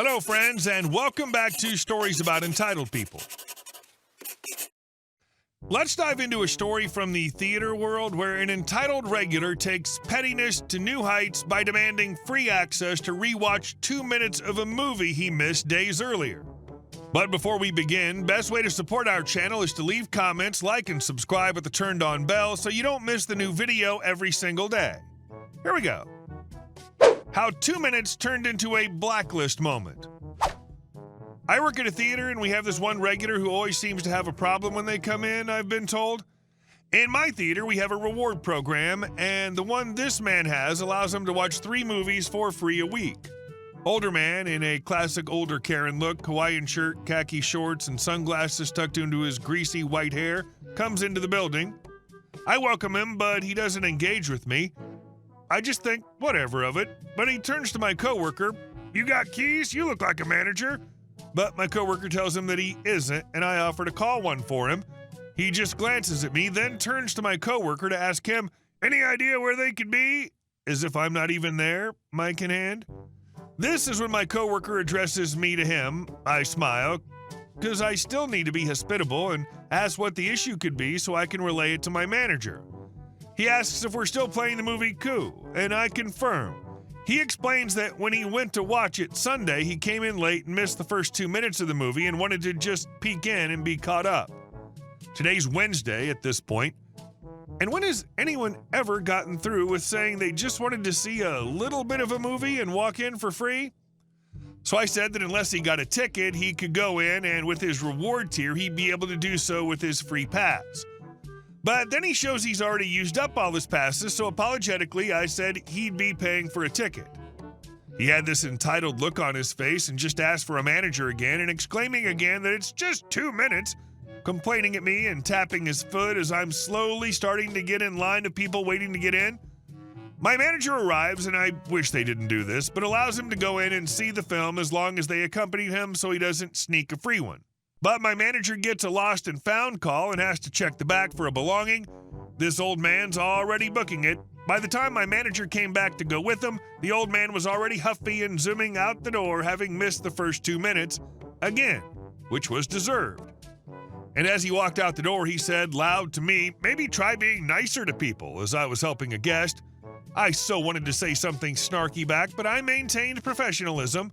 Hello, friends, and welcome back to Stories About Entitled People. Let's dive into a story from the theater world where an entitled regular takes pettiness to new heights by demanding free access to rewatch 2 minutes of a movie he missed days earlier. But before we begin, best way to support our channel is to leave comments, like, and subscribe with the turned-on bell so you don't miss the new video every single day. Here we go. How 2 minutes turned into a blacklist moment. I work at a theater and we have this one regular who always seems to have a problem when they come in, I've been told. In my theater, we have a reward program, and the one this man has allows him to watch 3 movies for free a week. Older man in a classic older Karen look, Hawaiian shirt, khaki shorts, and sunglasses tucked into his greasy white hair, comes into the building. I welcome him, but he doesn't engage with me. I just think whatever of it, but he turns to my coworker. "You got keys? You look like a manager." But my coworker tells him that he isn't, and I offer to call one for him. He just glances at me, then turns to my coworker to ask him, "Any idea where they could be?" As if I'm not even there, mic in hand. This is when my coworker addresses me to him. I smile, because I still need to be hospitable, and ask what the issue could be so I can relay it to my manager. He asks if we're still playing the movie Coup, and I confirm. He explains that when he went to watch it Sunday, he came in late and missed the first 2 minutes of the movie and wanted to just peek in and be caught up. Today's Wednesday at this point, and when has anyone ever gotten through with saying they just wanted to see a little bit of a movie and walk in for free? So I said that unless he got a ticket, he could go in, and with his reward tier, he'd be able to do so with his free pass. But then he shows he's already used up all his passes, so apologetically I said he'd be paying for a ticket. He had this entitled look on his face and just asked for a manager again, and exclaiming again that it's just 2 minutes, complaining at me and tapping his foot as I'm slowly starting to get in line of people waiting to get in. My manager arrives, and I wish they didn't do this, but allows him to go in and see the film as long as they accompany him so he doesn't sneak a free one. But my manager gets a lost and found call and has to check the back for a belonging. This old man's already booking it. By the time my manager came back to go with him, the old man was already huffy and zooming out the door, having missed the first 2 minutes, again, which was deserved. And as he walked out the door, he said loud to me, "Maybe try being nicer to people," as I was helping a guest. I so wanted to say something snarky back, but I maintained professionalism.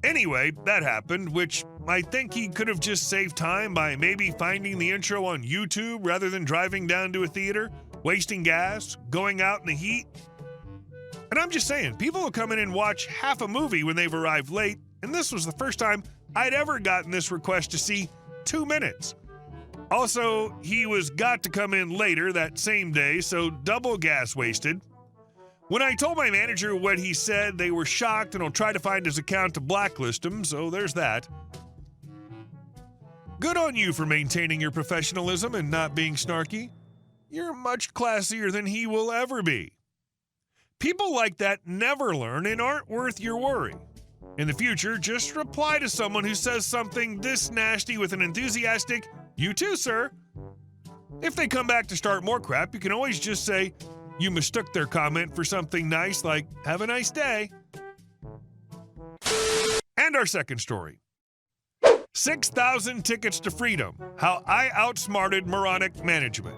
Anyway, that happened, which I think he could have just saved time by maybe finding the intro on YouTube rather than driving down to a theater, wasting gas, going out in the heat. And I'm just saying, people will come in and watch half a movie when they've arrived late, and this was the first time I'd ever gotten this request to see 2 minutes. Also, he was got to come in later that same day, so double gas wasted. When I told my manager what he said, they were shocked and will try to find his account to blacklist him, so there's that. Good on you for maintaining your professionalism and not being snarky. You're much classier than he will ever be. People like that never learn and aren't worth your worry. In the future, just reply to someone who says something this nasty with an enthusiastic, "You too, sir." If they come back to start more crap, you can always just say, you mistook their comment for something nice like, "Have a nice day." And our second story. 6,000 tickets to freedom, how I outsmarted moronic management.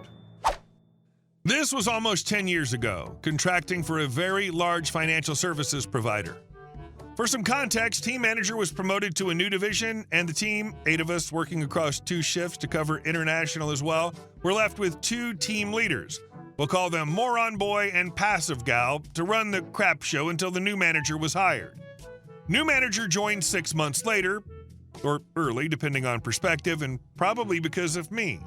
This was almost 10 years ago, contracting for a very large financial services provider. For some context, team manager was promoted to a new division, and the team, 8 of us working across 2 shifts to cover international as well, were left with 2 team leaders. We'll call them Moron Boy and Passive Gal to run the crap show until the new manager was hired. New manager joined 6 months later, or early depending on perspective, and probably because of me.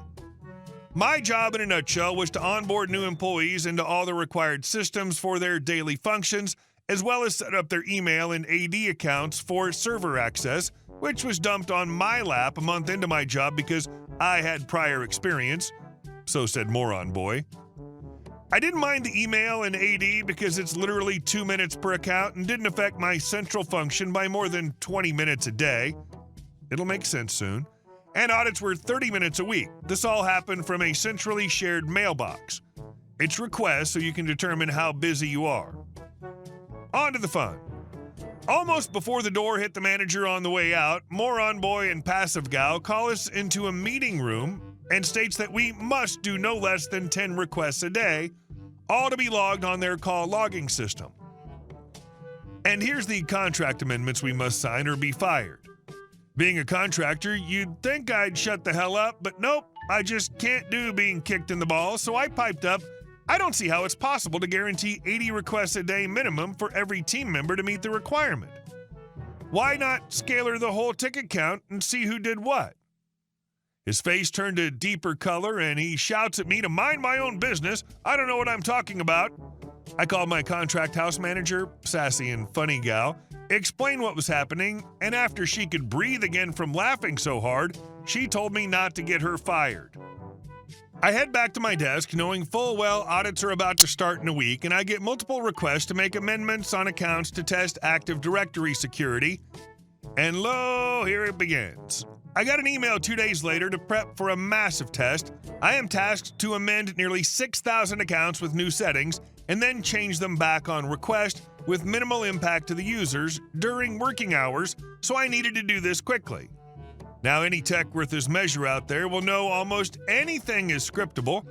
My job in a nutshell was to onboard new employees into all the required systems for their daily functions, as well as set up their email and AD accounts for server access, which was dumped on my lap a month into my job because I had prior experience, so said Moron Boy. I didn't mind the email and AD because it's literally 2 minutes per account and didn't affect my central function by more than 20 minutes a day. It'll make sense soon. And audits were 30 minutes a week. This all happened from a centrally shared mailbox. It's requests so you can determine how busy you are. On to the fun. Almost before the door hit the manager on the way out, Moron Boy and Passive Gal call us into a meeting room and states that we must do no less than 10 requests a day, all to be logged on their call logging system. And here's the contract amendments we must sign or be fired. Being a contractor, you'd think I'd shut the hell up, but nope, I just can't do being kicked in the balls, so I piped up, I don't see how it's possible to guarantee 80 requests a day minimum for every team member to meet the requirement. Why not scalar the whole ticket count and see who did what? His face turned a deeper color and he shouts at me to mind my own business. I don't know what I'm talking about. I called my contract house manager, sassy and funny gal, explained what was happening, and after she could breathe again from laughing so hard, she told me not to get her fired. I head back to my desk knowing full well audits are about to start in a week, and I get multiple requests to make amendments on accounts to test Active Directory security. And lo, here it begins. I got an email 2 days later to prep for a massive test. I am tasked to amend nearly 6,000 accounts with new settings and then change them back on request with minimal impact to the users during working hours, so I needed to do this quickly. Now, any tech worth his measure out there will know almost anything is scriptable.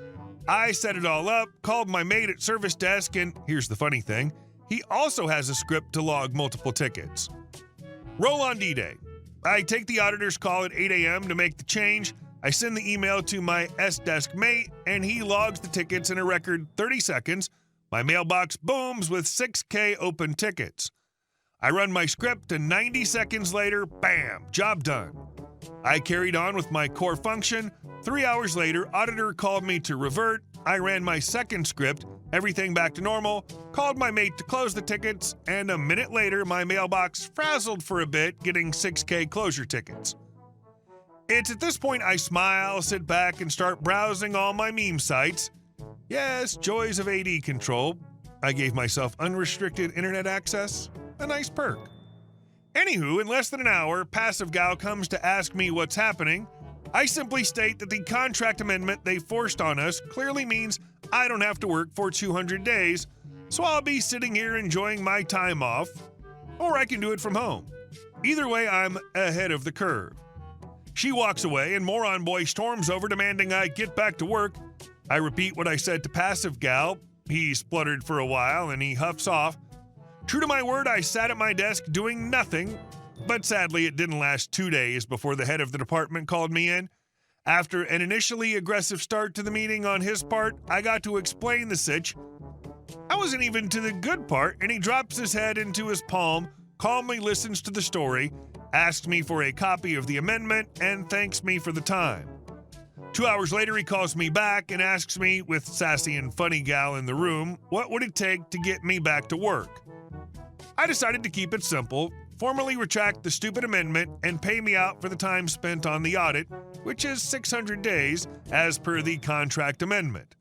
I set it all up, called my mate at service desk, and here's the funny thing, he also has a script to log multiple tickets. Roll on D-Day. I take the auditor's call at 8 a.m. to make the change. I send the email to my S-Desk mate, and he logs the tickets in a record 30 seconds. My mailbox booms with 6K open tickets. I run my script, and 90 seconds later, bam, job done. I carried on with my core function. 3 hours later, auditor called me to revert. I ran my second script, everything back to normal, called my mate to close the tickets, and a minute later, my mailbox frazzled for a bit, getting 6K closure tickets. It's at this point I smile, sit back, and start browsing all my meme sites. Yes, joys of AD control. I gave myself unrestricted internet access, a nice perk. Anywho, in less than an hour, Passive Gal comes to ask me what's happening. I simply state that the contract amendment they forced on us clearly means I don't have to work for 200 days, so I'll be sitting here enjoying my time off, or I can do it from home. Either way, I'm ahead of the curve. She walks away, and Moron Boy storms over demanding I get back to work. I repeat what I said to Passive Gal. He spluttered for a while, and he huffs off. True to my word, I sat at my desk doing nothing, but sadly it didn't last 2 days before the head of the department called me in. After an initially aggressive start to the meeting on his part, I got to explain the sitch. I wasn't even to the good part, and he drops his head into his palm, calmly listens to the story, asks me for a copy of the amendment, and thanks me for the time. 2 hours later, he calls me back and asks me, with sassy and funny gal in the room, what would it take to get me back to work? I decided to keep it simple, formally retract the stupid amendment, and pay me out for the time spent on the audit, which is 600 days, as per the contract amendment.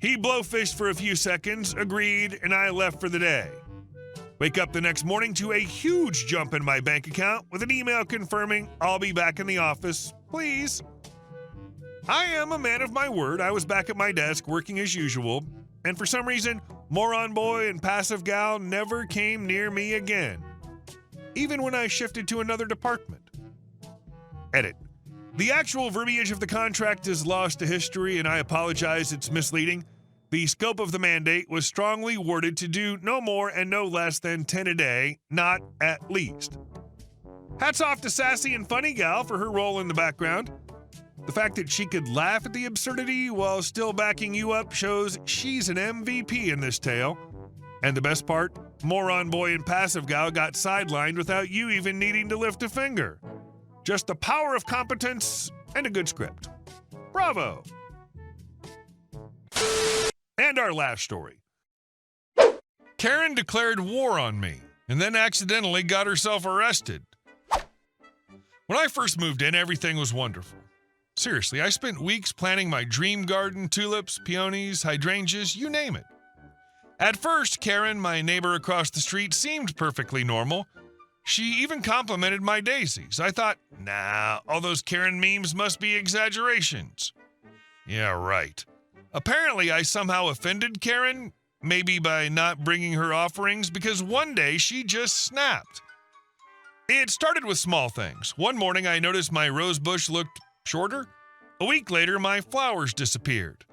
He blowfished for a few seconds, agreed, and I left for the day. Wake up the next morning to a huge jump in my bank account with an email confirming I'll be back in the office, please. I am a man of my word. I was back at my desk working as usual, and for some reason, Moron Boy and Passive Gal never came near me again, even when I shifted to another department. Edit. The actual verbiage of the contract is lost to history, and I apologize, it's misleading. The scope of the mandate was strongly worded to do no more and no less than 10 a day, not at least. Hats off to Sassy and Funny Gal for her role in the background. The fact that she could laugh at the absurdity while still backing you up shows she's an MVP in this tale. And the best part, Moron Boy and Passive Gal got sidelined without you even needing to lift a finger. Just the power of competence and a good script. Bravo! And our last story. Karen declared war on me and then accidentally got herself arrested. When I first moved in, everything was wonderful. Seriously, I spent weeks planning my dream garden, tulips, peonies, hydrangeas, you name it. At first, Karen, my neighbor across the street, seemed perfectly normal. She even complimented my daisies. I thought, nah, all those Karen memes must be exaggerations. Yeah, right. Apparently, I somehow offended Karen, maybe by not bringing her offerings, because one day she just snapped. It started with small things. One morning I noticed my rose bush looked shorter. A week later, my flowers disappeared.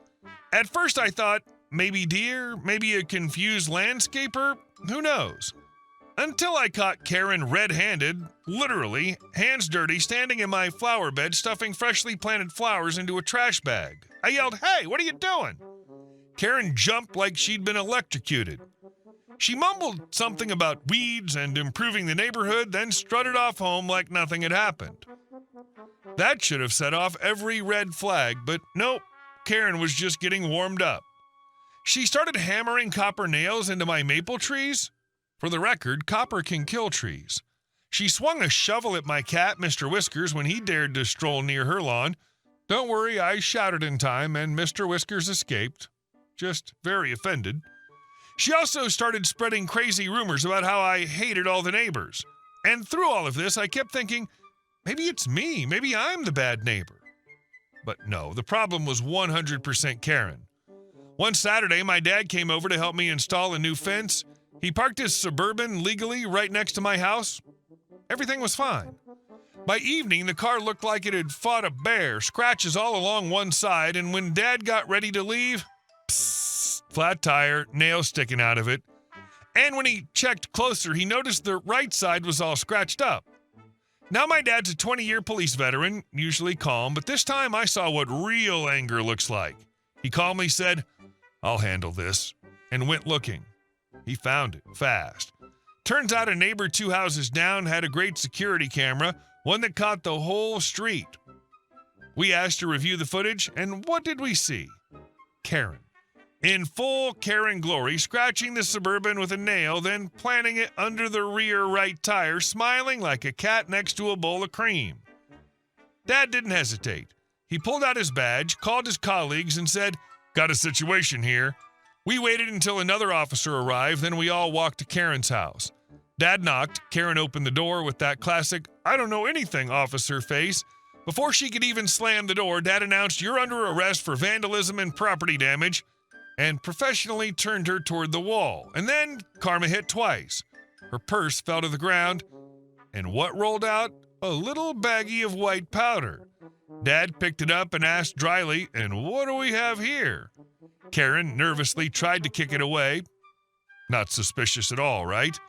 At first I thought, maybe deer, maybe a confused landscaper, who knows? Until I caught Karen red-handed, literally, hands dirty, standing in my flower bed stuffing freshly planted flowers into a trash bag. I yelled, "Hey, what are you doing?" Karen jumped like she'd been electrocuted. She mumbled something about weeds and improving the neighborhood, then strutted off home like nothing had happened. That should have set off every red flag, but nope, Karen was just getting warmed up. She started hammering copper nails into my maple trees. For the record, copper can kill trees. She swung a shovel at my cat, Mr. Whiskers, when he dared to stroll near her lawn. Don't worry, I shouted in time, and Mr. Whiskers escaped. Just very offended. She also started spreading crazy rumors about how I hated all the neighbors. And through all of this, I kept thinking, maybe it's me, maybe I'm the bad neighbor. But no, the problem was 100% Karen. One Saturday, my dad came over to help me install a new fence. He parked his Suburban legally right next to my house. Everything was fine. By evening, the car looked like it had fought a bear, scratches all along one side, and when Dad got ready to leave, psst, flat tire, nail sticking out of it. And when he checked closer, he noticed the right side was all scratched up. Now my dad's a 20-year police veteran, usually calm, but this time I saw what real anger looks like. He calmly said, "I'll handle this," and went looking. He found it fast. Turns out a neighbor 2 houses down had a great security camera, one that caught the whole street. We asked to review the footage, and what did we see? Karen. In full Karen glory, scratching the Suburban with a nail, then planting it under the rear right tire, smiling like a cat next to a bowl of cream. Dad didn't hesitate. He pulled out his badge, called his colleagues, and said, "Got a situation here." We waited until another officer arrived, then we all walked to Karen's house. Dad knocked. Karen opened the door with that classic, "I don't know anything, officer" face. Before she could even slam the door, Dad announced, "You're under arrest for vandalism and property damage," and professionally turned her toward the wall. And then karma hit twice. Her purse fell to the ground, and what rolled out? A little baggie of white powder. Dad picked it up and asked dryly, "And what do we have here?" Karen nervously tried to kick it away. Not suspicious at all, right?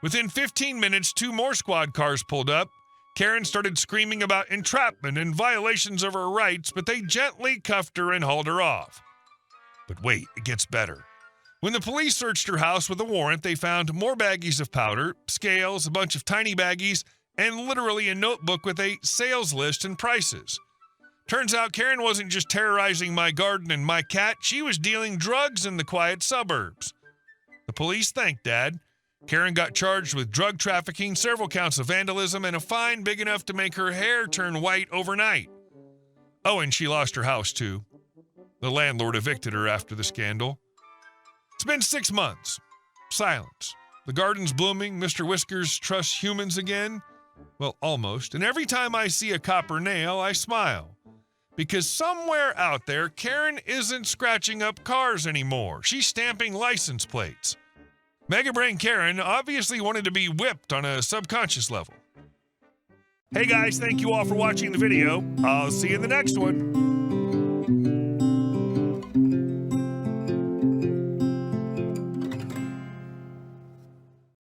Within 15 minutes, 2 more squad cars pulled up. Karen started screaming about entrapment and violations of her rights, but they gently cuffed her and hauled her off. But wait, it gets better. When the police searched her house with a warrant, they found more baggies of powder, scales, a bunch of tiny baggies, and literally a notebook with a sales list and prices. Turns out Karen wasn't just terrorizing my garden and my cat, she was dealing drugs in the quiet suburbs. The police thanked Dad. Karen got charged with drug trafficking, several counts of vandalism, and a fine big enough to make her hair turn white overnight. Oh, and she lost her house, too. The landlord evicted her after the scandal. It's been 6 months. Silence. The garden's blooming. Mr. Whiskers trusts humans again. Well, almost. And every time I see a copper nail, I smile. Because somewhere out there, Karen isn't scratching up cars anymore. She's stamping license plates. Mega Brain Karen obviously wanted to be whipped on a subconscious level. Hey guys, thank you all for watching the video. I'll see you in the next one.